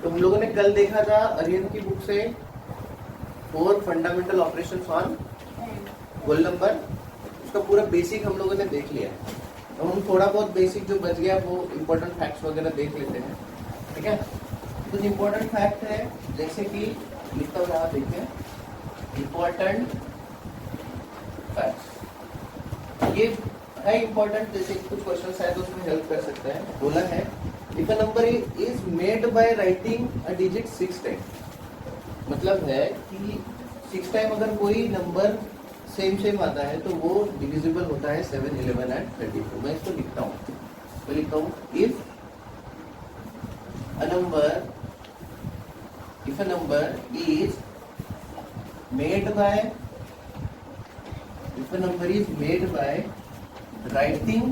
तो हम लोगों ने कल देखा था अरियन की बुक से 4 fundamental operations on whole number. उसका पूरा बेसिक हम लोगों ने देख लिया है। तो हम थोड़ा बहुत बेसिक जो बच गया वो इम्पोर्टेंट फैक्ट्स वगैरह देख लेते हैं, ठीक है। कुछ इम्पोर्टेंट फैक्ट है जैसे कि लिखता हूँ यहाँ देखिए, इम्पोर्टेंट फैक्ट्स ये है इम्पोर्टेंट। जैसे कुछ क्वेश्चन है तो उसमें हेल्प कर सकते हैं। बोला है if a number is made by writing a digit 6 time, मतलब है कि 6 टाइम अगर कोई नंबर सेम आता है तो वो डिविजिबल होता है 7, 11 एंड 32। मैं इसको लिखता हूँ, तो लिखता हूँ if a number is made by writing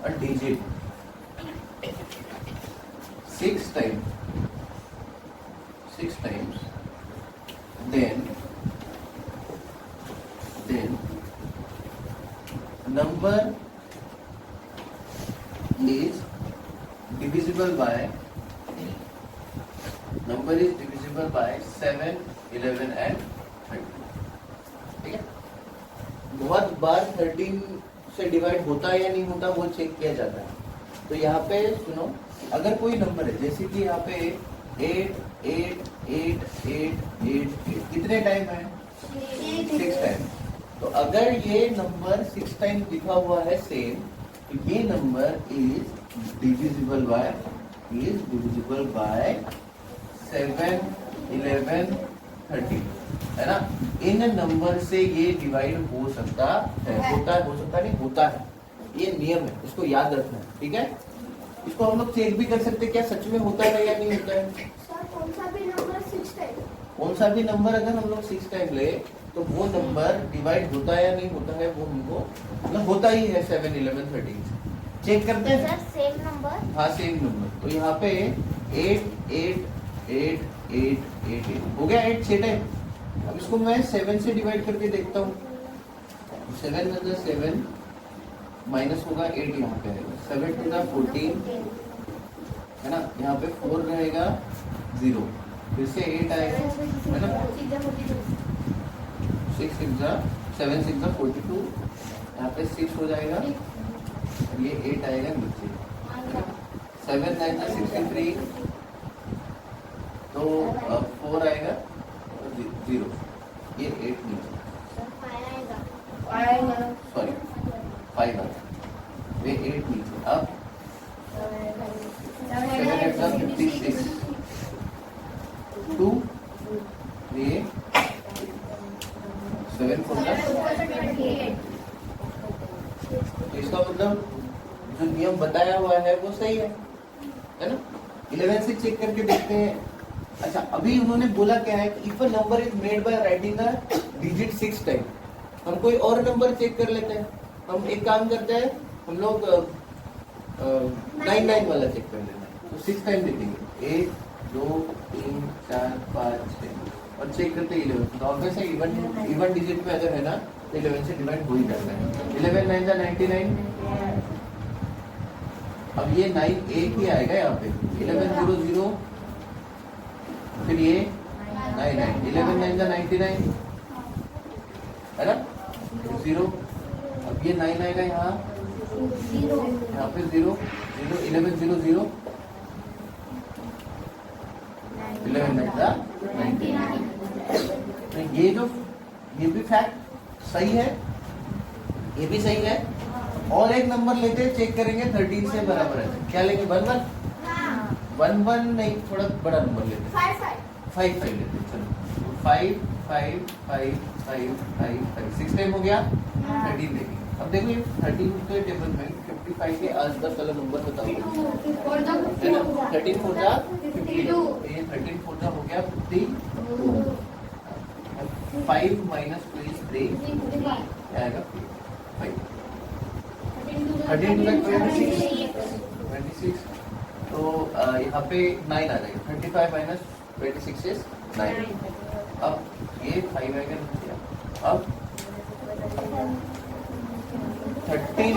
a digit 6 times, then number is divisible by 7, 11 and 30। ठीक है। बहुत बार 13 से डिवाइड होता है या नहीं होता वो चेक किया जाता है। तो यहाँ पे सुनो, अगर कोई नंबर है जैसे कि यहाँ पे 8, 8, 8, 8, 8, कितने टाइम है? 6 टाइम। तो अगर ये नंबर 6 टाइम लिखा हुआ है सेम, तो ये नंबर इज डिविजिबल बाय 7, 11, 30, है ना। इन नंबर से ये डिवाइड हो सकता है, हो सकता नहीं, होता है। ये नियम है, इसको याद रखना है, ठीक है। इसको हम लोग चेक भी कर सकते हैं क्या सच में होता है या नहीं होता है। सर कौन सा भी नंबर अगर हम लोग 6 टाइम ले तो वो नंबर डिवाइड होता है या नहीं होता है, वो हमको मतलब होता ही है 7, 11, 13 से। चेक करते हैं सर सेम नंबर। हाँ सेम नंबर। तो यहाँ पे 8, 8, 8, 8, 8, 8 हो गया 8 6 टाइम। अब इसको मैं 7 से डिवाइड करके देखता हूँ। 7 में 7 माइनस होगा 8 यहाँ पे आएगा, 7 टू 14 है ना। यहाँ पे 4 रहेगा 0, फिर से 8 आएगा है ना। 6 6 7 6 42, यहाँ पे 6 हो जाएगा और ये 8 आएगा नीचे। 7 9 63, तो 4 आएगा 0, ये 8 नीचे, सॉरी 5 आएगा, ये 8 नीचे। अब 7 8 56, 2, ये 7 4 इसका मतलब जो नियम बताया हुआ है वो सही है ना। 11 से चेक करके देखते हैं। अच्छा, अभी उन्होंने बोला क्या है कि if a number is made by writing a digit 6 time. हम कोई और नंबर चेक कर लेते हैं। हम एक काम करते हैं, हम लोग 9 वाला चेक कर लेते हैं। तो 6 टाइम लिखेंगे 1 2 3 4 5 6 और चेक करते हैं 11। तो ऑब्वियस है इवन डिजिट में अगर है ना तो 11 से डिवाइड हो ही जाता है। 11 9 99। अब ये 9 एक ही आएगा यहाँ पे, 11 0 0, फिर ये 9 9, 11 9 99 है ना 0। अब ये 9 आएगा यहाँ पे 0 0, 11 0 0, 11 9 99। ये भी फैक्ट सही है, ये भी सही है। और एक नंबर लेते हैं, चेक करेंगे 13 से बराबर है क्या लेंगे? 1 1 नहीं, थोड़ा बड़ा नंबर लेते हैं, 5 5 लेते हैं। चलो 5 5 5 5 5 5 6 टाइम हो गया। 13 देखिए। अब देखो ये 13 के टेबल में 55 के आसपास वाला नंबर बताओ है ना। 13 4 जा 52, ये 13 4 जा हो गया 52। 5 माइनस 2 इज 3, क्या आएगा 5। 13 26, तो यहाँ पे 9 आ जाएगा। 35 माइनस 26 इज 9। अब ये 5 आएगा नीचे। अब 13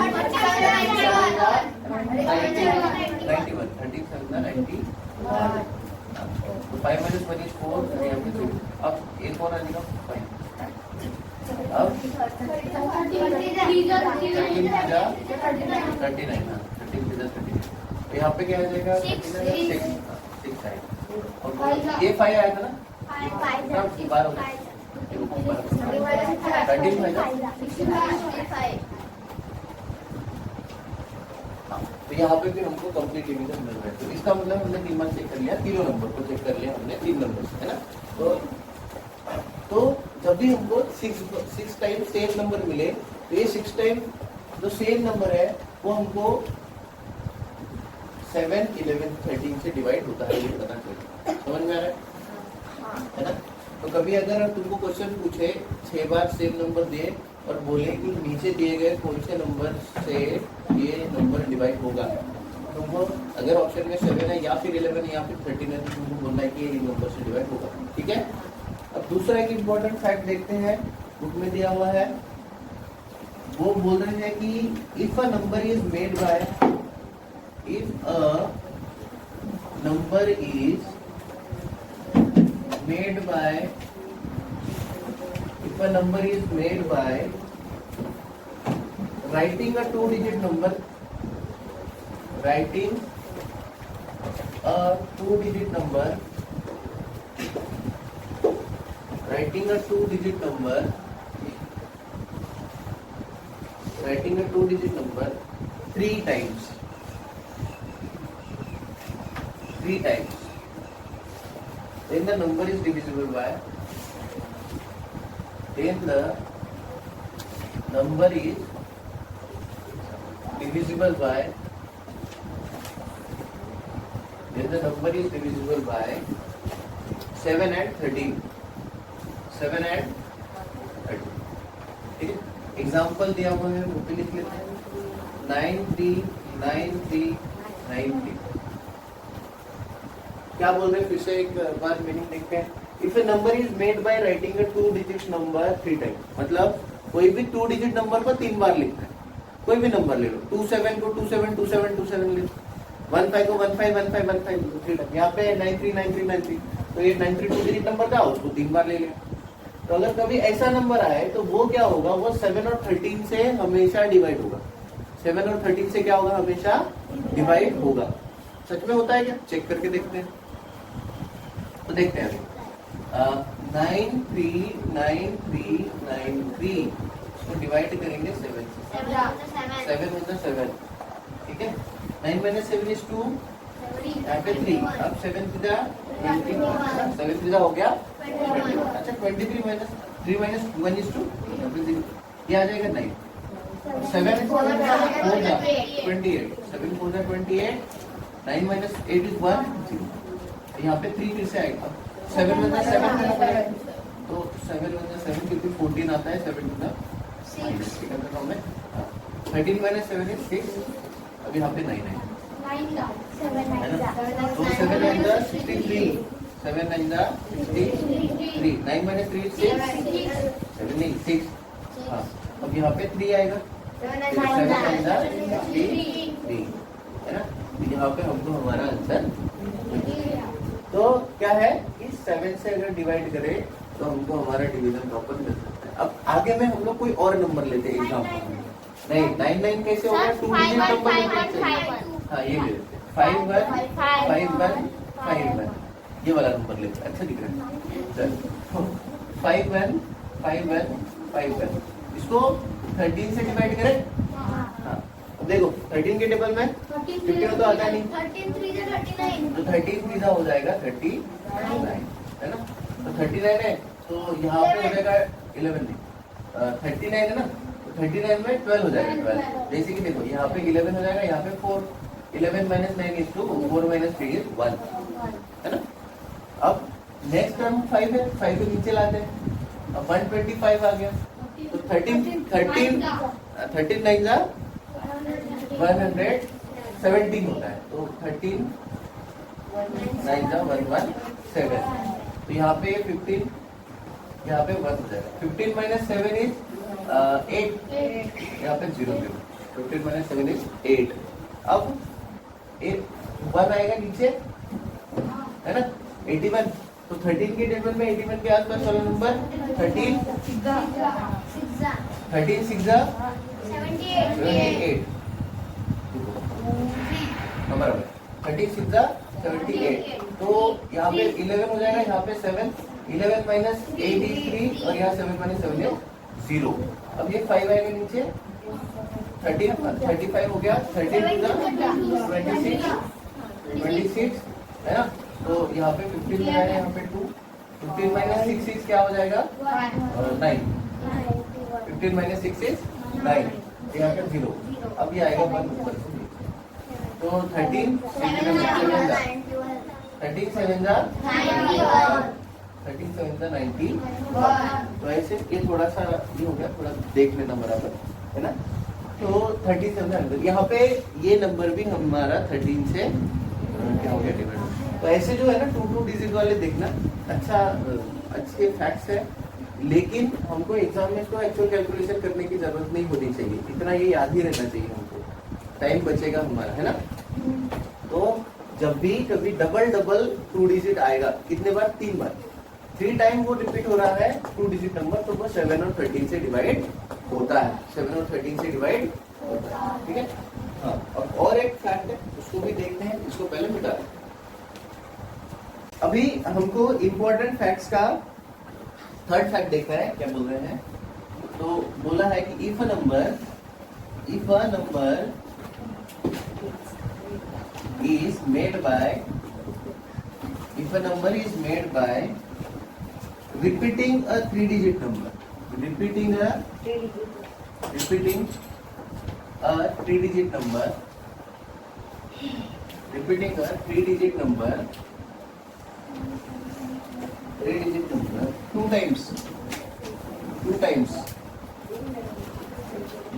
91, 13 7 21। तो 5 - 1 is 4, यहाँ पे 6। अब एक और आ जाएगा 5। अब 39, हाँ 13 3 39। तो यहाँ पे क्या आ जाएगा? 6 आएगा। और ये 5 आया था ना, तब 12 हो गया। 13 आएगा। तो यहाँ पे फिर हमको कंप्लीट डिवीजन मिल रहा है। तो इसका मतलब हमने 3 बार चेक कर लिया, तीनों नंबर को चेक कर लिया हमने 3 नंबर से, है ना। तो जब भी हमको 6 टाइम सेम नंबर मिले, तो ये 6 टाइम जो सेम नंबर है वो हमको 7, 11, 13 से डिवाइड होता है, ये पता चलेगा। समझ में आ रहा है ना। तो कभी अगर तुमको क्वेश्चन पूछे 6 बार सेम नंबर दे और बोले कि नीचे दिए गए कौन से नंबर से ये नंबर डिवाइड होगा, तुमको अगर ऑप्शन में 7 है या फिर 11 है या फिर 13 है, तो तुमको बोलना है कि ये नंबर से डिवाइड होगा। ठीक है। अब दूसरा एक इम्पोर्टेंट फैक्ट देखते हैं, बुक में दिया हुआ है। वो बोल रहे हैं कि if a number is made by writing a 2-digit number, writing a 2-digit number 3 times, then the number is divisible by, then the number is divisible by 7 and 13. 7 and 13। ठीक है। एग्जाम्पल दिया हुआ है, वो भी लिख लेते हैं। 9 3 9 3 9 3। क्या बोल रहे हैं, फिर से एक बार मीनिंग देखते हैं। If A number is made by writing a 2-digit number 3 times, मतलब कोई भी 2-digit नंबर को 3 बार लिखना है। कोई भी नंबर ले लो, 27 को 27 27 27 ले लो, 15 को 15 15 15 3 टाइम। यहाँ पे 93 93 93, तो ये 93 2-digit नंबर का, उसको 3 बार ले लिया। तो अगर कभी ऐसा नंबर आए तो वो क्या होगा, वो 7 और 13 से हमेशा डिवाइड होगा। 7 और 13 से क्या होगा, हमेशा डिवाइड होगा। सच में होता है क्या, चेक करके देखते हैं। तो देखते हैं 9 3 9 3 9 3, इसको डिवाइड करेंगे 7 से। 7 होता है 7, ठीक है। 9 - 7 is 2, यहाँ पे 3। अब 7 3 हो गया 20। अच्छा 23 - 3 - 1 is 2, ये आ जाएगा 9। 7 4 जा 28, 7 4 जा 28, 9 - 8 is 1 0। यहाँ पे 3 फिर से आएगा। 7 1 7 करना पड़ेगा, तो 7 1 7 क्योंकि 14 आता है, 7 2 माइनस 13 - 7 is 6। अब यहाँ पे 9 है, तो 7 9 जा 63, 7 9 जा 63, 9 - 3 is 6, 7 नहीं 6। हाँ, अब यहाँ पे 3 आएगा, 7 9 जा 63, है ना। यहाँ पे हमको हमारा आंसर। तो क्या है कि 7 से अगर डिवाइड करें तो हमको हमारा डिवीजन प्रॉपर मिल सकता है। अब आगे में हम लोग कोई और नंबर लेते हैं एग्जाम्पल में। नहीं 9 9 कैसे होगा, 2-digit नंबर लेते हैं। हाँ ये ले लेते हैं, 5 1 5 1 5 1, ये वाला नंबर लेते हैं। अच्छा दिख रहा है, चल 5 1 5 1 5 1, इसको 13 से डिवाइड करें। हाँ अब देखो 13 के टेबल में 15 तो आता नहीं, 13 3 39, तो 13 3 हो जाएगा 39, है ना। तो 39 है, तो यहाँ पे हो जाएगा 11 नहीं, 39 है ना, तो 39 में 12 हो जाएगा 12। जैसे कि देखो यहाँ पे 11 हो जाएगा, यहाँ पे 4, 11 - 9 is 2, 4 - 3 is 1, है ना। अब नेक्स्ट टर्म 5 है, 5 को नीचे लाते हैं, अब 125 आ गया, तो 13 9 जा 117 होता है, तो 13 9 जा 117, तो यहाँ पे 15, यहाँ पे 1 हो जाएगा। 15 - 7 is 8, यहाँ पे 0 0, 15 - 7 is 8। अब 1 आएगा नीचे, है ना 81। तो 13 के टेबल में 81 के आसपास वाला नंबर 13 6 78 नंबर 13 6 78। तो यहाँ पे 11 हो जाएगा, यहाँ पे 7, 11 माइनस 83 और यहाँ 7 माइनस 7 है 0। अब ये 5 आएगा नीचे, 35 हो गया, 13 26 है ना। तो यहाँ पे 15 हो जाएगा, यहाँ पे 2, 15 माइनस 6 क्या हो जाएगा 9, 15 माइनस 6 9, यहाँ पे 0। अब ये आएगा 1 ऊपर से। तो 13 7 90। तो ऐसे ये थोड़ा सा ये हो गया, थोड़ा देख लेना बराबर है ना। तो 37 यहाँ पे ये नंबर भी हमारा 13 से क्या हो गया डिवाइड। तो ऐसे जो है ना 2 डिजिट वाले देखना अच्छा, अच्छे फैक्ट्स है, लेकिन हमको एग्जाम में इसको एक्चुअल कैलकुलेशन करने की जरूरत नहीं होनी चाहिए, इतना ये याद ही रहना चाहिए हमको, टाइम बचेगा हमारा है ना। तो जब भी कभी डबल 2 डिजिट आएगा, कितने बार 3 बार, 3 टाइम वो रिपीट हो रहा है 2 डिजिट नंबर, तो वो 7 और 13 से डिवाइड होता है, 7 और 13 से डिवाइड होता है, ठीक है। हाँ, और एक फैक्ट है उसको भी देखते हैं, इसको पहले मिटा दें। अभी हमको इम्पोर्टेंट फैक्ट्स का थर्ड फैक्ट देखना है, क्या बोल रहे हैं। तो बोला है कि if a number is made by repeating a 3-digit number, repeating a 3-digit number 2 times,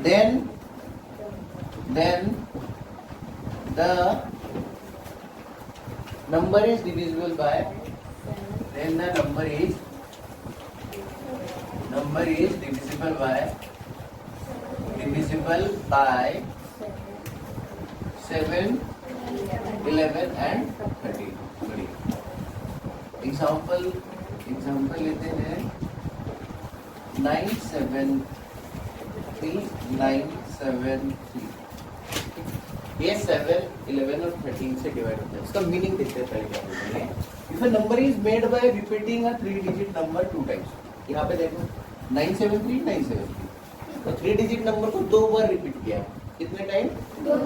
then the number is divisible by 7, 11 and 13। Example लेते हैं 973। ये 7, 11 और 13 से डिवाइड होता है। इसका मीनिंग देखते हैं पहले क्या बोलते हैं। If a number is made by repeating a 3-digit number 2 times, यहाँ पे देखो 973। तो 3-digit नंबर को 2 बार रिपीट किया है, कितने टाइम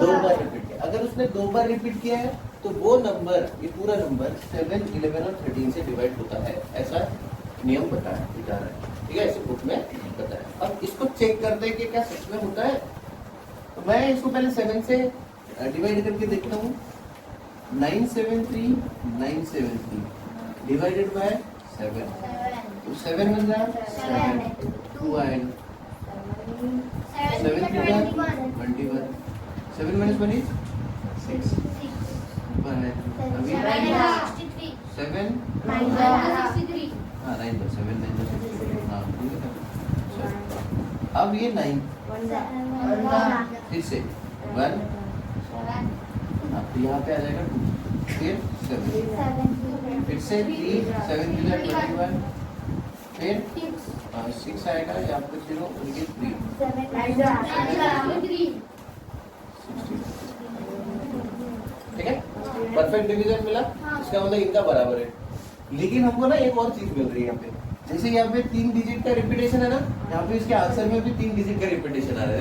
2 बार रिपीट किया। अगर उसने 2 बार रिपीट किया है तो वो नंबर, ये पूरा नंबर 7, 11 और 13 से डिवाइड होता है, ऐसा नियम बता रहा है, ठीक है, ऐसे बुक में बताया। अब इसको चेक करते हैं कि क्या सच में होता है। तो मैं इसको पहले 7 से डिवाइड करके देखता हूँ। 973 डिवाइडेड बाय 7, तो 7 बन रहा है 7, 2 आएगा, 7 3 21, 7 minus 1 is 6 ऊपर है। अभी 7 हाँ 9 7 9 63 हाँ ठीक है। अब ये 9 फिर से 1 हाँ, तो यहाँ पे आ जाएगा 2, फिर 7, फिर से 3 7 21, फिर 6 आएगा, यहाँ पे 0 उनके 3 ठीक है। परफेक्ट डिवीजन मिला, इसका मतलब इनका बराबर है। लेकिन हमको ना एक और चीज मिल रही है यहाँ पे, जैसे यहाँ पे 3 डिजिट का रिपीटेशन है ना, यहाँ पे इसके आंसर में भी 3 डिजिट का रिपीटेशन आ रहा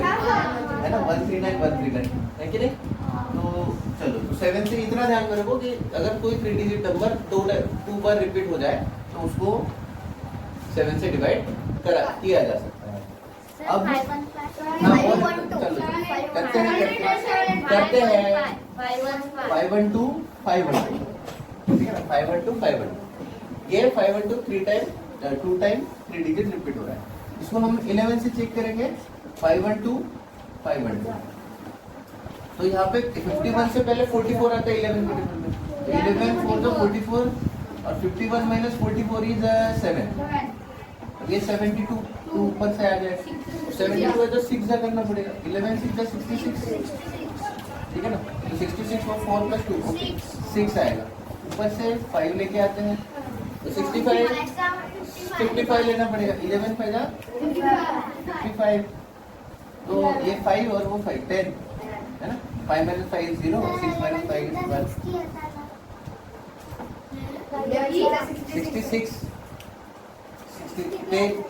है ना, 139 है कि नहीं। तो चलो, तो 7 से इतना ध्यान में रखो कि अगर कोई 3 डिजिट नंबर 2 बार रिपीट हो जाए तो उसको 7 से डिवाइड किया जा सकता है। अब करते हैं 512 ठीक है ना, 512 ये 512 2 टाइम 3 डिजिट रिपीट हो रहा है। इसको हम 11 से चेक करेंगे, 512 तो यहाँ पे 51 से पहले 44 आता है 11 के टेबल में, 11 4 तो 44 और 51 माइनस 44 इज 7, ये 72 ऊपर से आ जाए, 72 है तो 6 जा करना पड़ेगा, 11 6 जा 66 ठीक है ना। तो 66 और 4 प्लस 2 6 आएगा, ऊपर से 5 लेके आते हैं तो 55 लेना पड़ेगा। 11 पैदा 55, तो ये 5 और वो 5 10 है ना। 5 - 5 is 0, 6 - 5 is 1, 66।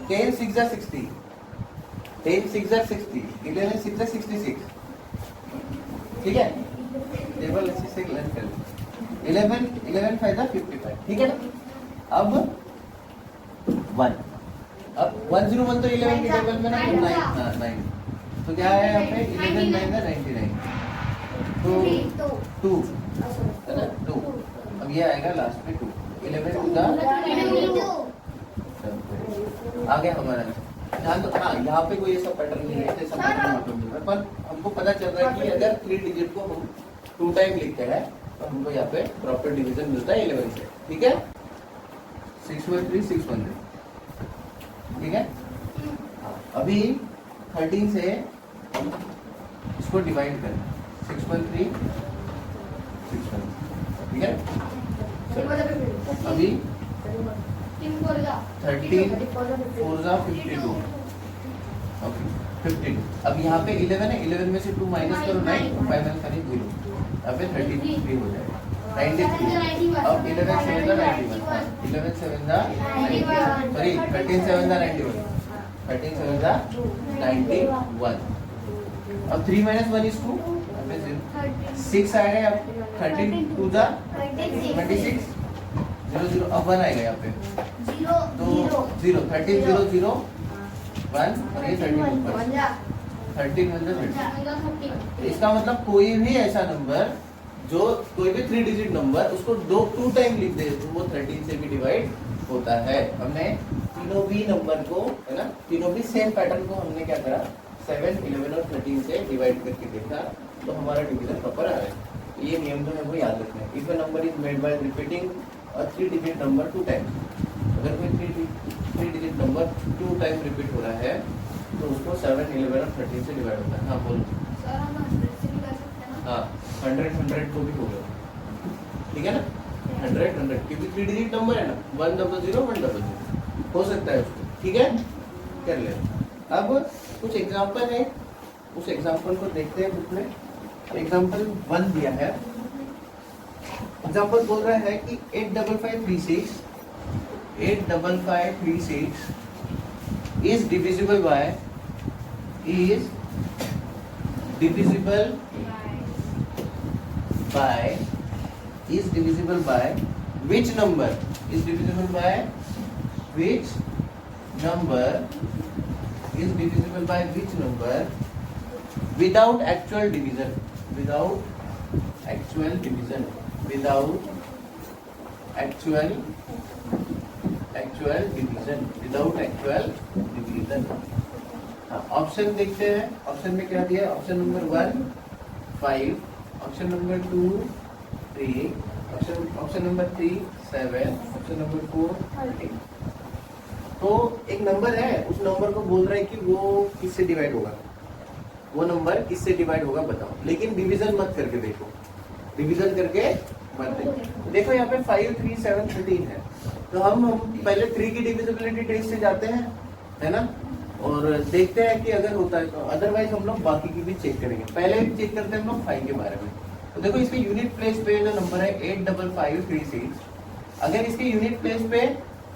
10 6 are 60, 10 6 are 60, 11 6 are 66। ठीक है, टेबल अच्छे से लर्न कर लो। 11 फायदा 55, ठीक है ना। अब 1, अब 101 तो 11 के टेबल में ना 9, हाँ 9, तो क्या है यहाँ पे 11 9 99, तो 2 है ना 2। अब ये आएगा लास्ट में 2, 11 टू द आ गया हमारा। ध्यान दो, हाँ यहाँ पे कोई ऐसा पैटर्न नहीं है, ऐसा पैटर्न नहीं है, पर हमको पता चल रहा है कि अगर 3 डिजिट को हम 2 टाइम लिखते हैं तो हमको यहाँ पे प्रॉपर डिवीजन मिलता है 11 से। ठीक है, 613 613, ठीक है। अभी 13 से हम इसको डिवाइड करें, 613 613, ठीक है। अभी 13 4 जा 52, ओके 52। अब यहाँ पे 11 है, 11 में से 2 माइनस करो 9, 5 - 5 0, यहाँ पे 33 हो जाएगा 93। अब 11 7 जा 91, 11 7 जा 91, सॉरी 13 7 जा 91, 13 7 जा 91। अब 3 - 1 is 2, यहाँ पे 0, 6 आएगा। अब 13 2 जा 26, 0 0, अब 1 आएगा यहाँ पे, तो 0 13 0 0 1 और ये 13 1 30। इसका मतलब कोई भी ऐसा नंबर जो कोई भी 3 डिजिट नंबर उसको 2 टाइम लिख दे तो वो 13 से भी डिवाइड होता है। हमने तीनों भी नंबर को, है ना, तीनों भी सेम पैटर्न को हमने क्या करा, 7 11 और 13 से डिवाइड करके देखा तो हमारा डिवीजन प्रॉपर आ रहा है। ये नियम जो है वो याद रखना है। If a number is made by repeating a 3 digit number 2 times, अगर कोई 3 डिजिट नंबर 2 टाइम रिपीट हो रहा है तो उसको 7 11 और 13 से डिवाइड होता है। हाँ बोलो। हाँ 100 को भी हो गया, ठीक है ना, 100 क्योंकि 3 डिजिट नंबर है ना, 100 100 हो सकता है उसको, ठीक है, कर ले। अब कुछ एग्जांपल है, उस एग्जांपल को देखते हैं बुक में। एग्जांपल 1 दिया है। एग्जांपल बोल रहा है कि 85536 is divisible by which number without actual division, option देखते हैं। ऑप्शन में क्या दिया है? Option number 1 5, option number 2 3, option number 3 7, option number 4 13। तो एक नंबर है, उस नंबर को बोल रहा है कि वो किससे डिवाइड होगा, वो नंबर किससे डिवाइड होगा बताओ। लेकिन डिवीजन मत करके देखो, डिवीजन करके मत देखो। देखो यहाँ पे 5 3 7 13 है, तो हम पहले 3 की डिविजिबिलिटी टेस्ट से जाते हैं, है ना, और देखते हैं कि अगर होता है तो, अदरवाइज हम लोग बाकी की भी चेक करेंगे। पहले भी चेक करते हैं हम लोग 5 के बारे में। तो देखो इसके यूनिट प्लेस पे जो नंबर है 85536, अगर इसके यूनिट प्लेस पे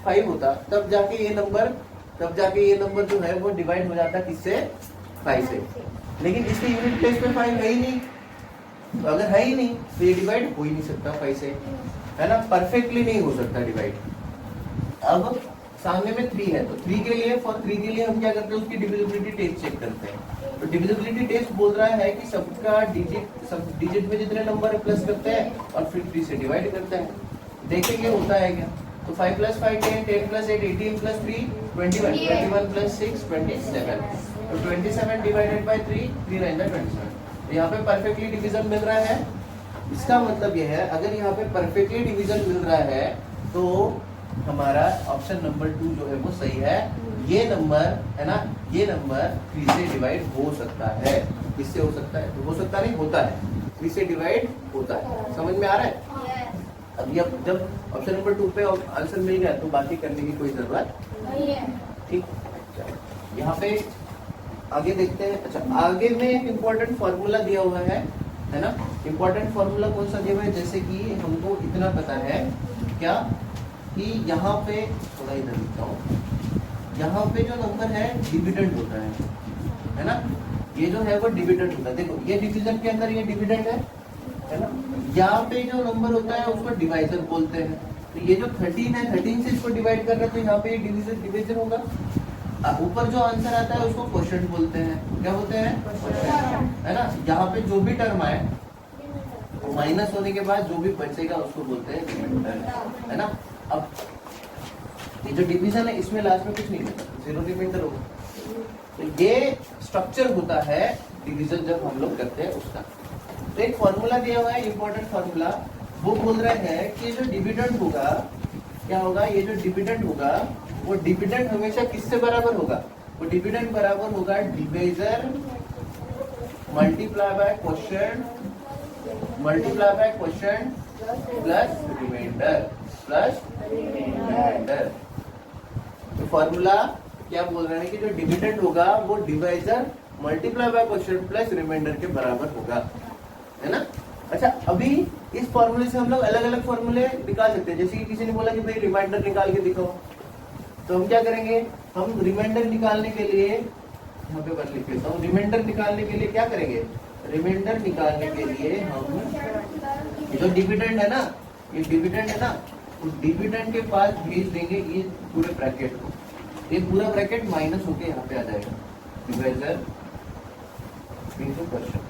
5 होता तब जाके ये नंबर जो है वो डिवाइड हो जाता किससे, 5 से। लेकिन इसके यूनिट प्लेस पे 5 है ही नहीं, तो अगर है ही नहीं तो ये डिवाइड हो ही नहीं सकता 5 से, है ना, परफेक्टली नहीं हो सकता डिवाइड। अब सामने में 3 है, तो 3 के लिए हम क्या करते हैं, उसकी डिविजिबिलिटी टेस्ट चेक करते हैं। तो डिविजिबिलिटी टेस्ट बोल रहा है कि सब डिजिट में जितने नंबर है प्लस करते हैं और फिर 3 से डिवाइड करते हैं, देखेंगे होता है क्या। तो 5 + 5 10, 10 + 8 18 + 3 21, 21 + 6 27, तो 27 डिवाइडेड बाय 3 3 9 27। तो यहाँ पे परफेक्टली डिवीजन मिल रहा है। इसका मतलब यह है, अगर यहाँ पे परफेक्टली डिवीजन मिल रहा है तो हमारा ऑप्शन नंबर 2 जो है वो सही है। ये नंबर है ना, ये नंबर 3 से डिवाइड हो सकता है। किससे हो सकता है? तो हो सकता नहीं, होता है, 3 से डिवाइड होता है। समझ में आ रहा है? अब ये जब ऑप्शन नंबर 2 पे आंसर मिल गया तो बाकी करने की कोई जरूरत नहीं है। ठीक। यहाँ पे आगे देखते हैं। अच्छा, आगे में एक इम्पोर्टेंट फॉर्मूला दिया हुआ है ना। इम्पोर्टेंट फॉर्मूला कौन सा दिया हुआ है? जैसे कि हमको इतना पता है क्या कि यहाँ पे थोड़ा इधर लिखता हूँ, यहाँ पे जो नंबर है डिविडेंड होता है ना। ये जो है वो डिविडेंड होता है। देखो ये डिवीजन के अंदर ये डिविडेंड है ना। यहाँ पे जो नंबर होता है उसको डिवाइजर बोलते हैं। तो ये जो 13 है, 13 से इसको डिवाइड कर रहे हैं तो यहाँ पे ये डिवीजन होगा। ऊपर जो आंसर आता है उसको क्वोशिएंट बोलते हैं। क्या बोलते हैं? क्वोशिएंट, है ना। यहाँ पे जो भी टर्म आए तो माइनस होने के बाद जो भी बचेगा उसको बोलते हैं रिमाइंडर, है ना। अब ये जो डिवीजन है इसमें लास्ट में कुछ नहीं होता, जीरो रिमाइंडर होगा। तो ये स्ट्रक्चर होता है डिवीजन जब हम लोग करते हैं उसका। तो एक फॉर्मूला दिया हुआ है, इंपॉर्टेंट फॉर्मूला। वो बोल रहे हैं कि जो डिविडेंड होगा क्या होगा? ये जो डिविडेंड होगा वो डिविडेंड हमेशा किससे बराबर होगा? वो डिविडेंड बराबर होगा divisor multiply by quotient plus reminder. तो फॉर्मूला क्या बोल रहे हैं कि जो डिविडेंड होगा वो divisor multiply by quotient plus reminder के बराबर होगा, है ना। अच्छा, अभी इस फॉर्मूले से हम लोग अलग अलग फॉर्मूले निकाल सकते हैं। जैसे कि किसी ने बोला कि भाई रिमाइंडर निकाल के दिखाओ, तो हम क्या करेंगे? हम रिमाइंडर निकालने के लिए यहाँ पे बस लिख देता हूँ। रिमाइंडर निकालने के लिए क्या करेंगे? रिमाइंडर निकालने के लिए हम ये जो डिविडेंड है ना, ये डिविडेंड है ना, तो डिविडेंड के पास भेज देंगे ये पूरे ब्रैकेट को। ये पूरा ब्रैकेट माइनस होके यहाँ पे आ जाएगा, डिवाइजर इनटू क्वोशिएंट।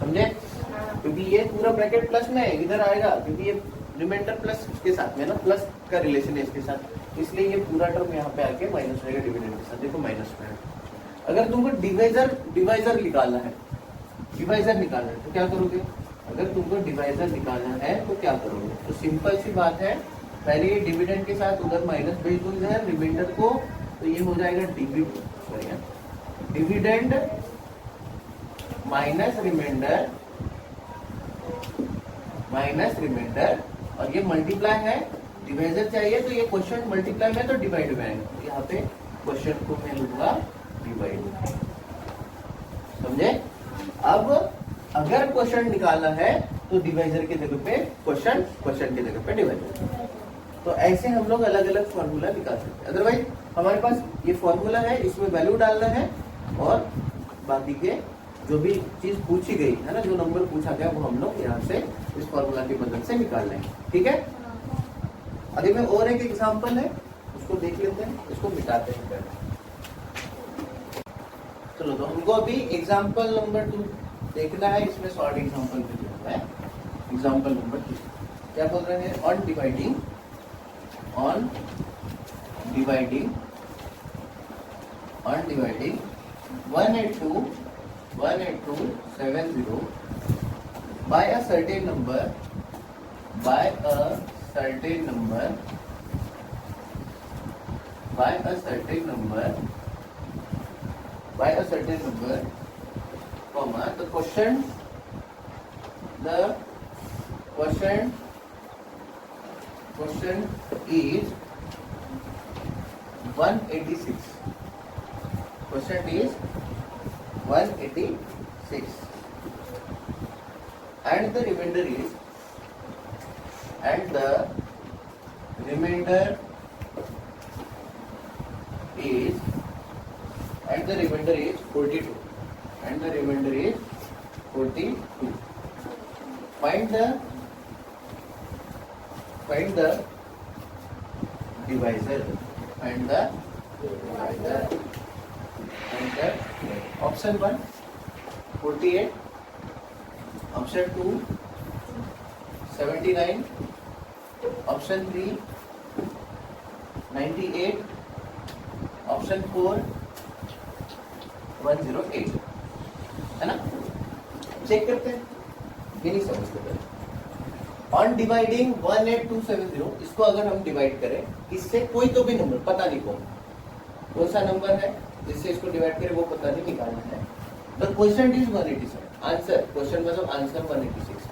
समझे? क्योंकि ये पूरा ब्रैकेट प्लस में है, इधर आएगा क्योंकि ये रिमाइंडर प्लस इसके साथ में ना, प्लस का रिलेशन है इसके साथ, इसलिए ये पूरा टर्म यहाँ पे आके माइनस रहेगा डिविडेंड के साथ। देखो माइनस में है। अगर तुमको डिवाइजर निकालना है, तो क्या करोगे? अगर तुमको डिवाइजर निकालना है तो क्या करोगे? तो सिंपल सी बात है, पहले ये डिविडेंड के साथ उधर माइनस भेज दो इधर रिमाइंडर को, तो ये हो जाएगा डिविडेंड माइनस रिमाइंडर, और ये मल्टीप्लाई है, डिवाइजर चाहिए तो ये क्वोशिएंट मल्टीप्लाई में तो डिवाइड में आएगा। यहाँ पे क्वोशिएंट को मैं लूंगा डिवाइड। समझे? अब अगर क्वोशिएंट निकालना है तो डिवाइजर की जगह पे क्वोशिएंट की जगह पे डिवाइजर। तो ऐसे हम लोग अलग अलग फॉर्मूला निकाल सकते हैं। अदरवाइज हमारे पास ये फॉर्मूला है, इसमें वैल्यू डालना है और बाकी के जो भी चीज पूछी गई है ना, जो नंबर पूछा गया वो हम लोग यहाँ से इस फॉर्मूला की मदद से निकाल लेंगे। ठीक है? अभी में और एक एग्जांपल है, उसको देख लेते हैं, इसको मिटाते हैं पहले। चलो, तो हमको अभी एग्जांपल नंबर 2 देखना है। इसमें शॉर्ट एग्जांपल भी दिया है। एग्जांपल नंबर 2 क्या बोल रहे हैं? On dividing 18270 by a certain number comma the quotient is 186. Quotient is 186 and the remainder is 42. Find the divisor. Option 1 48, option 2 79, option 3 98, option 4 108, है ना। चेक करते हैं, ये नहीं समझते पहले। ऑन डिवाइडिंग 18270, इसको अगर हम डिवाइड करें इससे कोई तो भी नंबर, पता नहीं कौन सा नंबर है जिससे इसको डिवाइड करें वो पता नहीं, निकालना है। The question is 187, answer question मतलब answer 186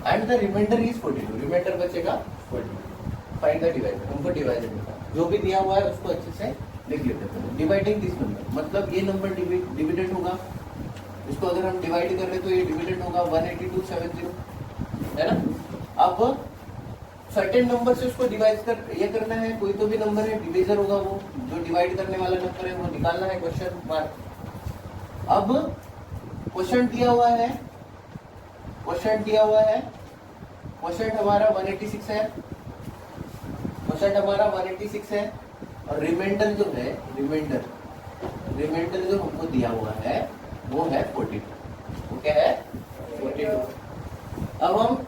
and the reminder is 42, reminder बचेगा 42। फाइंड द डिवाइजर, हमको डिवाइजर निकालना है। जो भी दिया हुआ है उसको अच्छे से लिख लेते हैं। डिवाइडिंग दिस नंबर, मतलब ये नंबर डिविडेंड होगा, इसको अगर हम डिवाइड कर रहे तो ये डिविडेंड होगा 18270, है ना। अब सर्टेन नंबर से उसको डिवाइड कर ये करना है, कोई तो भी नंबर है डिवीजर होगा, वो जो डिवाइड करने वाला नंबर है वो निकालना है, क्वेश्चन मार्क। अब क्वेश्चन दिया हुआ है, क्वेश्चन दिया हुआ है, क्वेश्चन हमारा 186 है, क्वेश्चन हमारा 186 है और रिमाइंडर जो है, रिमाइंडर जो हमको दिया हुआ है वो है 42, वो क्या है 42। अब हम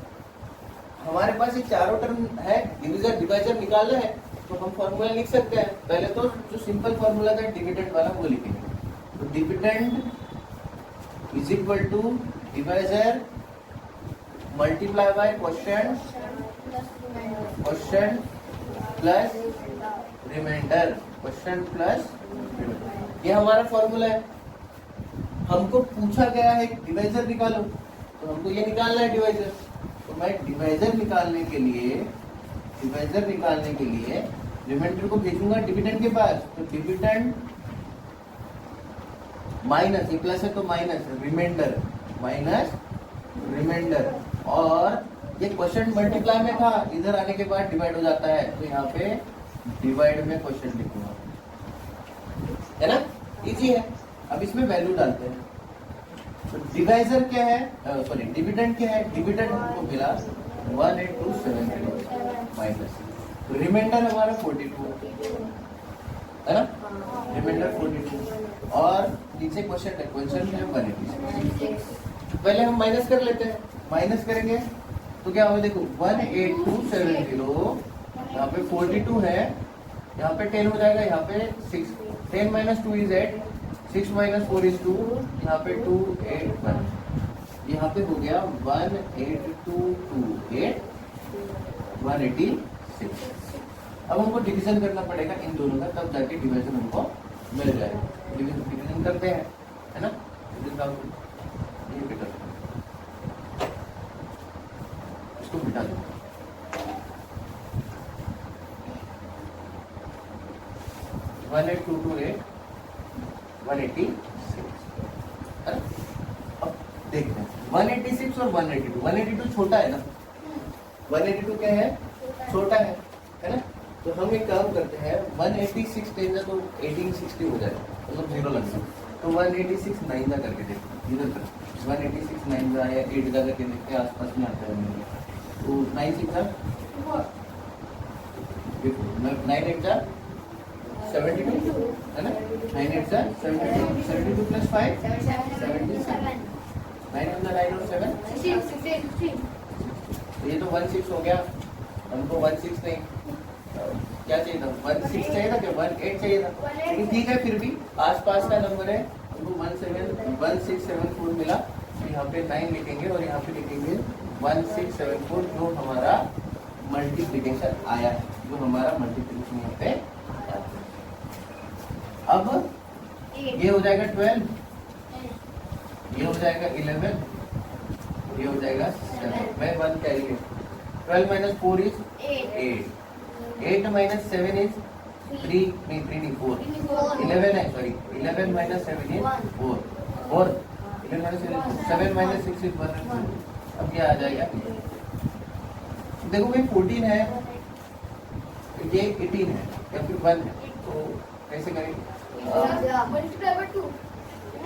हमारे पास ये चारों टर्म है, डिवीजर डिवाइजर निकालना है तो हम फॉर्मूला लिख सकते हैं। पहले तो जो सिंपल फॉर्मूला था डिविडेंड वाला वो लिखेंगे, तो dividend is equal to divisor multiply by question plus reminder, question plus reminder, ये हमारा फॉर्मूला है। हमको पूछा गया है डिवाइजर निकालो, तो हमको ये निकालना है डिवाइजर। तो मैं डिवाइजर निकालने के लिए रिमाइंडर को भेजूंगा डिविडेंड के पास, तो डिविडेंड माइनस, ये प्लस है तो माइनस रिमाइंडर, माइनस रिमाइंडर, और ये क्वेश्चन मल्टीप्लाई में था, इधर आने के बाद डिवाइड हो जाता है, तो यहाँ पे डिवाइड में क्वेश्चन लिखूंगा, है ना, इजी है। अब इसमें वैल्यू डालते हैं, तो डिवाइजर क्या है, सॉरी डिविडेंड क्या है, डिविडेंड हमको मिला 18270 माइनस, रिमाइंडर हमारा 42 है ना, रिमाइंडर 42 और नीचे क्वेश्चन है, क्वेश्चन है 186। पहले हम माइनस कर लेते हैं, माइनस करेंगे तो क्या होगा, देखो 18270, यहाँ पे 42 है, यहाँ पे 10 हो जाएगा, यहाँ पे 6, 10 माइनस 2 इज 8, 6 माइनस 4 इज 2, यहाँ पे 2 8 1, यहाँ पे हो गया 18228 186। अब हमको डिवीजन करना पड़ेगा इन दोनों का, तब जाके डिवीजन हमको मिल जाएगा। डिवीजन करते हैं, है ना, ये बेटा इसको बिठा दो, वन 186, अब देखते हैं 186 और 182, 182 छोटा है ना, 182 क्या है, छोटा है ना, तो हम एक काम करते हैं 186 देंगे तो 1860 हो जाएगा, मतलब 0 लगना, तो 186 9 का करके देखते हैं, इधर कर 186 9 का या 8 का करके देखते हैं, आसपास में आता है मेरे, तो 9 6 का 9 8 का 72 है ना, 9 8 का 72, 72 प्लस 5 77, 9 on the 9 और 7 तो ये तो 16 हो गया, हमको 16 नहीं क्या चाहिए था, 16 चाहिए था क्या, 18 चाहिए था, लेकिन ठीक है फिर भी आसपास का नंबर है, हमको 1674 मिला, तो यहाँ पे 9 लिखेंगे और यहाँ पे लिखेंगे 1674, जो हमारा मल्टीप्लिकेशन आया है, जो हमारा मल्टीप्लिकेशन यहाँ पे आया है। अब ये हो जाएगा 12, ये हो जाएगा 11, ये हो जाएगा 7, मैं 1 कैरी है, 12 माइनस 4 इज 8, 8 माइनस 7 इज 3 नहीं 4, 11 है, sorry 11 minus 7 is 4, 11 minus 7 minus 6 is 1, अब क्या आ जाएगा, देखो भाई 14 है, ये 18 है या फिर 1 है, तो कैसे करेंगे,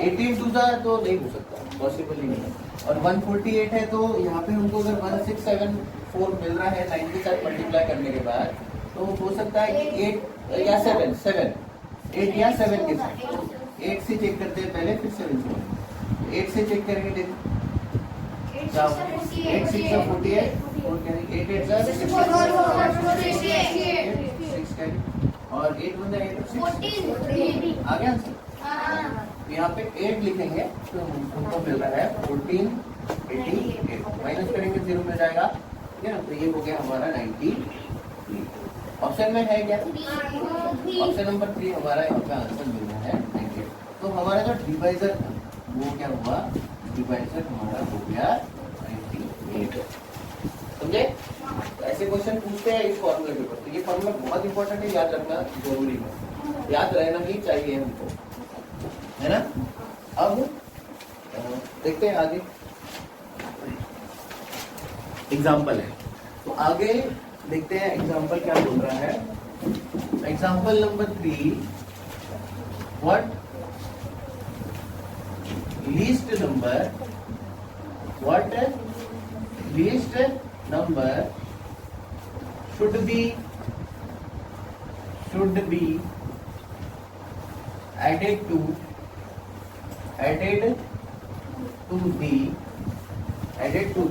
18 टू जा तो नहीं हो सकता, पॉसिबल ही नहीं है, और 148 है, तो यहाँ पे हमको अगर 1674 मिल रहा है 9 के साथ मल्टीप्लाई करने के बाद, तो हो सकता है कि 8 या 7 8 या 7 के साथ, 8 से चेक करते हैं पहले, फिर 7 से, 8 से चेक करेंगे, देखो 8 6 का 48, 8 8 का 6 और 8 बन जाएगा 6 आ गया आंसर। यहाँ पे 8 लिखेंगे तो हमको मिल रहा है 1488, माइनस करेंगे 0 मिल जाएगा, ठीक है ना, तो ये हो गया हमारा 90। ऑप्शन में है क्या, ऑप्शन नंबर 3 हमारा यहाँ पे आंसर मिल रहा है 98। तो हमारा जो डिवाइजर था वो क्या हुआ, डिवाइजर हमारा हो गया 98। समझे? तो ऐसे क्वेश्चन पूछते हैं इस फॉर्मूले के ऊपर। तो ये फॉर्मूला बहुत इंपॉर्टेंट है, याद रखना जरूरी है, याद रहना ही चाहिए हमको, है ना। अब देखते हैं आगे एग्जाम्पल है, तो आगे देखते हैं एग्जाम्पल क्या बोल रहा है। Example number 3, what least number, what least number should be added to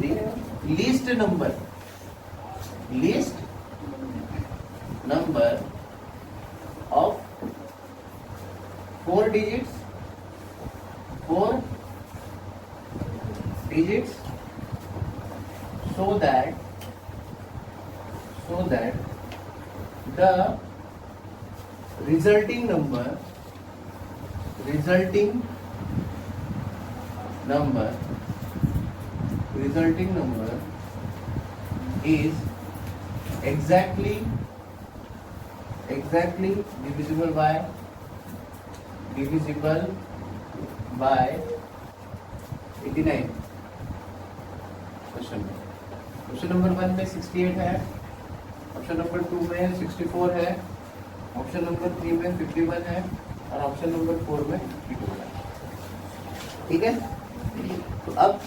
the least number of 4 digits so that the resulting number is exactly divisible by 89। Question number 1 में 68 है, ऑप्शन नंबर 2 में 64 है, option number 3 में 51 है और option number 4 में 52 है। ठीक है, तो अब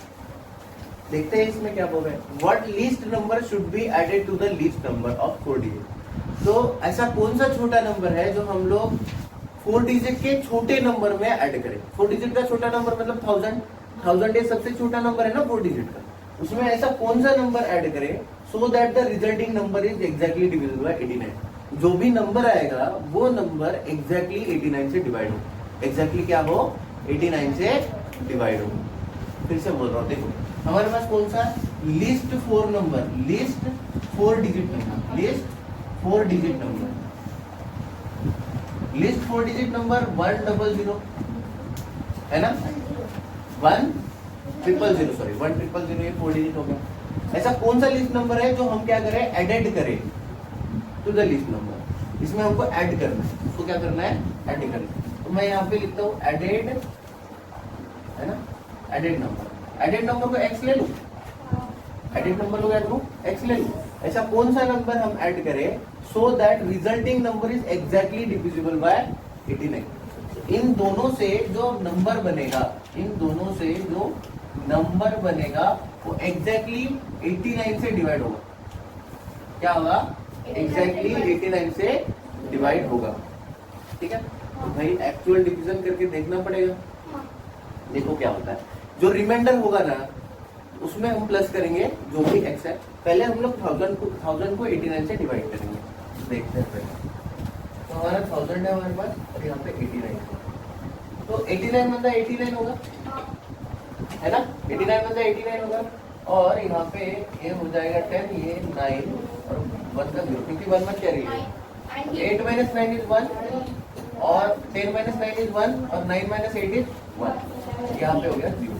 देखते हैं इसमें क्या बोल रहे हैं। What least number should be added to the least number of 4 digit. तो ऐसा कौन सा छोटा नंबर है जो हम लोग 4 डिजिट के छोटे नंबर में ऐड करें। 4 डिजिट का छोटा नंबर मतलब 1000 ये सबसे छोटा नंबर है ना 4 डिजिट का, उसमें ऐसा कौन सा नंबर ऐड करें so that the resulting number is exactly divisible by 89। जो भी नंबर आएगा वो नंबर एग्जैक्टली 89 से डिवाइड हो, एग्जैक्टली क्या हो, 89 से डिवाइड हो। फिर से बोल रहा हूँ, देखो हमारे पास कौन सा list 4 number, list 4 digit number, list 4 digit number, list 4 digit number 100 है ना, 1000 सॉरी 1000 ये 4 डिजिट हो गया। ऐसा कौन सा लिस्ट नंबर है जो हम क्या करें, एडेड करें टू द लिस्ट नंबर। इसमें हमको ऐड करना है, उसको क्या करना है, ऐड करना है। तो मैं यहाँ पे लिखता हूँ एडेड, है ना, एडेड नंबर। एडेड नंबर को एक्स ले लूं, एडेड नंबर को ऐड करूं, एक्स ले लूं। ऐसा कौन सा नंबर हम ऐड करें so that resulting number is exactly divisible by 89। इन दोनों से जो नंबर बनेगा, इन दोनों से जो नंबर बनेगा वो एग्जैक्टली 89 से डिवाइड होगा। क्या होगा, एग्जैक्टली 89 से डिवाइड होगा। ठीक है, तो भाई एक्चुअल डिवीजन करके देखना पड़ेगा। देखो क्या होता है, जो रिमाइंडर होगा ना उसमें हम प्लस करेंगे जो भी एक्स है। पहले हम लोग 1000 को 89 से डिवाइड करेंगे। देखते हैं पहले, तो हमारा 1000 है हमारे पास और यहाँ पे 89 है, तो 89 मतलब 89 होगा, है ना, 89 मतलब 89 होगा। और यहाँ पे ये हो जाएगा 10, ये 9 और 1 का 0, क्योंकि 1 मत कैरी है। 8 - 9 इज 1 और 10 - 9 इज 1 और 9 - 8 इज 1। यहाँ पे हो गया 0।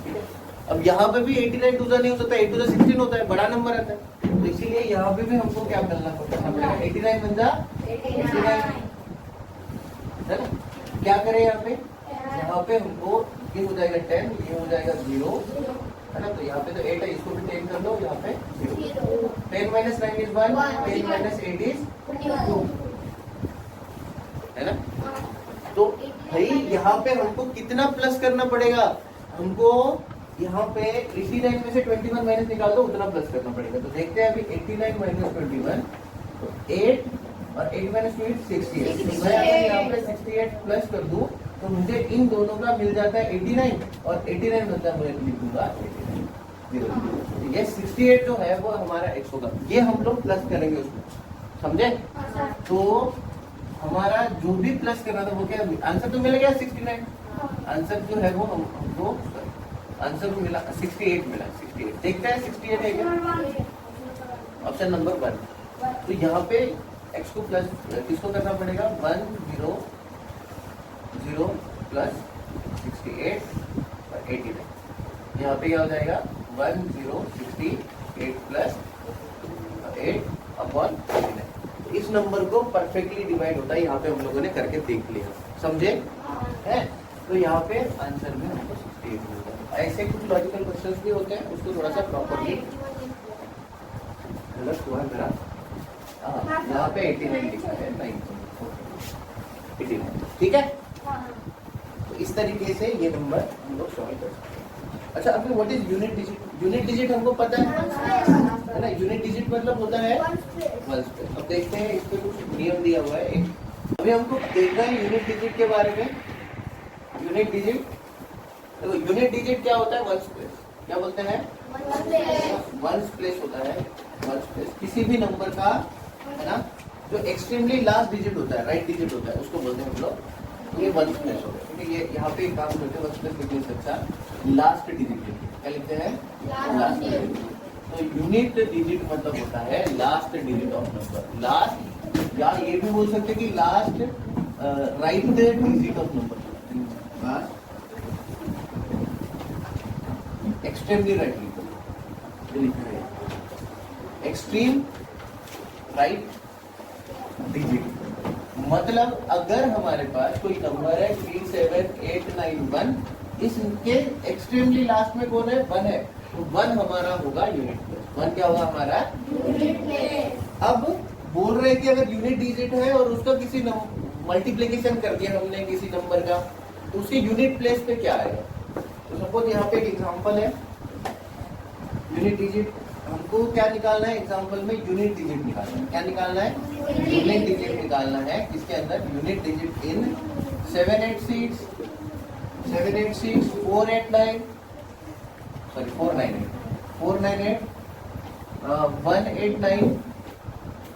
ठीक है, अब यहाँ पे भी 89 2 नहीं हो सकता, 8 2 16 होता है, बड़ा नंबर आता है। तो इसीलिए यहाँ पे भी हमको क्या करना पड़ेगा, 89 बन जा 89, है ना। क्या करें यहाँ पे हमको ये हो जाएगा 10, ये हो जाएगा 0, है ना। तो यहाँ पे तो 8 है, इसको भी 10 कर लो, यहाँ पे 0। 10 - 9 इज 1, 10 - 8 इज 2, है ना। तो भाई यहाँ पे हमको कितना प्लस करना पड़ेगा, हमको यहाँ पे 89 में से 21 माइनस निकाल दो, उतना प्लस करना पड़ेगा। तो देखते हैं अभी 89 - 21, तो 8 और 8 - 2 68। मैं अगर यहाँ पे 68 प्लस कर दूं तो मुझे इन दोनों का मिल जाता है 89 और 89 मतलब मैं लिखूंगा 89। ये 68 जो है वो हमारा x होगा, ये हम लोग प्लस करेंगे उसमें, समझे। तो हमारा जो भी प्लस करना था वो क्या, आंसर तो मिल गया 69। आंसर जो है वो हमको आंसर को मिला 68 मिला, 68। देखते हैं 68 है क्या, ऑप्शन नंबर 1। तो यहाँ पे x को प्लस किसको करना पड़ेगा, 1 0 0 प्लस 68। 68 और 89। यहाँ पे क्या हो जाएगा 1068 प्लस 8 अपॉन 89। इस नंबर को परफेक्टली डिवाइड होता है, यहाँ पे हम लोगों ने करके देख लिया, समझे है? तो यहाँ पे आंसर में हमको 68 मिलता है। ऐसे कुछ लॉजिकल क्वेश्चंस भी होते हैं, उसको थोड़ा सा प्रॉपरली गलत हुआ है मेरा। हाँ, यहाँ पे 89 लिखा है, 89, ठीक है। तो इस तरीके से ये नंबर हम लोग सॉल्व कर सकते हैं। अच्छा, अभी what is unit digit? Unit digit हमको पता है ना, यूनिट डिजिट मतलब होता है 1 स्पेस। अब देखते हैं, इस पे कुछ नियम दिया हुआ है एक। अभी हमको देखना है यूनिट डिजिट के बारे में। यूनिट डिजिट, तो यूनिट डिजिट क्या होता है? 1 स्पेस। क्या बोलते हैं? 1 स्पेस होता है। 1 स्पेस किसी भी नंबर का, है ना, जो एक्सट्रीमली लास्ट डिजिट होता है, राइट डिजिट होता है, उसको बोलते हैं हम लोग। ये 1 स्पेस हो गया, ठीक है। ये यहाँ पे काम करते हैं 1 स्पेस लिखने से अच्छा लास्ट डिजिट लिखते हैं। क्या लिखते हैं? Last digit. तो यूनिट डिजिट like होता है last digit of number. Last, या ये भी बोल सकते हैं कि last right digit of number. Extremely right लिखा है, एक्सट्रीम राइट डिजिट। मतलब अगर हमारे पास कोई नंबर है 37891, इसके एक्सट्रीमली लास्ट में कौन है? 1 है, तो 1 हमारा होगा यूनिट प्लेस। 1 क्या होगा हमारा? Unit place. अब बोल रहे हैं कि अगर यूनिट डिजिट है और उसका किसी मल्टीप्लिकेशन कर दिया हमने किसी नंबर का, तो उसके यूनिट प्लेस पे क्या आएगा? तो सपोज यहाँ पे एक एग्जांपल है, यूनिट डिजिट हमको क्या निकालना है? एग्जांपल में यूनिट डिजिट निकालना है। क्या निकालना है? यूनिट डिजिट निकालना है। किसके अंदर? यूनिट डिजिट इन 786 489 सॉरी 498 189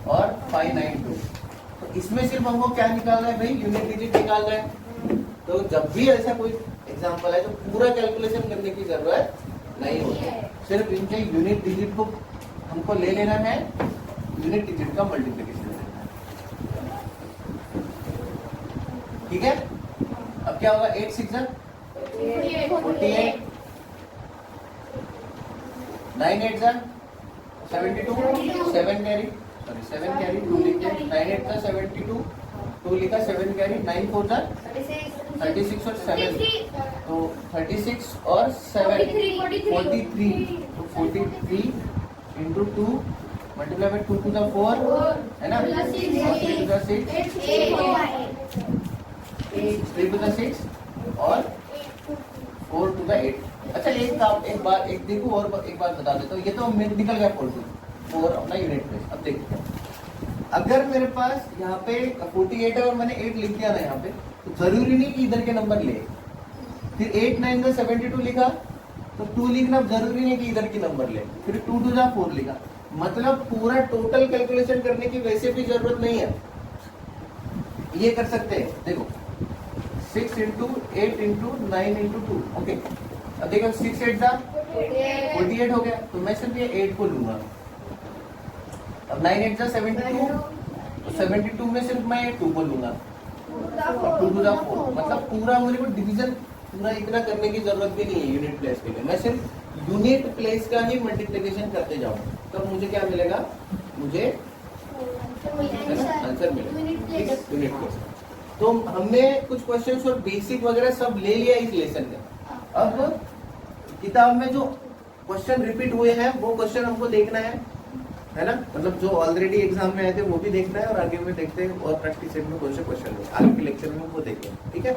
और 592। तो इसमें सिर्फ हमको क्या निकालना है भाई? यूनिट डिजिट निकालना है। तो जब भी ऐसा कोई एग्जांपल है तो पूरा कैलकुलेशन करने की जरूरत नहीं होती, सिर्फ इनके यूनिट डिजिट को हमको ले लेना है, यूनिट डिजिट का मल्टीप्लिकेशन लेना है, ठीक है। अब क्या होगा? 8 6 48, 9 8 72, 7 कैरी, सॉरी 7 कैरी 2 लिखे, 9 8 72, 2 लिखा, 7 कैरी, 9 4 36 और 7, तो 36 और 7 43, तो 43 into 2 multiply by 2 to the 4, है ना, 3 टू द 6, 3 टू द 6 और 4 टू द 8। अच्छा, एक देखो और एक बात बता देता हूँ, ये तो निकल गया 4 अपना यूनिट प्लेस। अब देखते हैं, अगर मेरे पास यहाँ पे 48 है और मैंने 8 लिख दिया ना यहाँ पे, तो जरूरी नहीं कि इधर के नंबर ले। फिर 8 9 का 72 लिखा, तो 2 लिखना जरूरी नहीं कि इधर की नंबर ले। फिर 2 टू 4 लिखा, मतलब पूरा टोटल कैलकुलेशन करने की वैसे भी जरूरत नहीं है। ये कर सकते हैं, देखो 6 इंटू 8 इंटू 9 इंटू 2, ओके। अब देखो 6 8 जा 48 हो गया, तो मैं सिर्फ ये 8 को लूंगा। अब 9 8 जा 72, तो 72 में सिर्फ मैं 2 को लूंगा, 2 टू 4, मतलब पूरा मेरे को डिवीजन पूरा इतना करने की जरूरत भी नहीं है यूनिट प्लेस के लिए। मैं सिर्फ यूनिट प्लेस का ही मल्टीप्लिकेशन करते जाऊँ, तब मुझे क्या मिलेगा? मुझे आंसर मिलेगा, ठीक है, यूनिट प्लेस। तो हमने कुछ क्वेश्चंस और बेसिक वगैरह सब ले लिया इस लेसन में। अब किताब में जो क्वेश्चन रिपीट हुए हैं वो क्वेश्चन हमको देखना है ना, मतलब जो ऑलरेडी एग्जाम में आए थे वो भी देखना है, और आगे में देखते हैं और प्रैक्टिस सेट में कौन से क्वेश्चन है, आगे के लेक्चर में वो देखेंगे, ठीक है।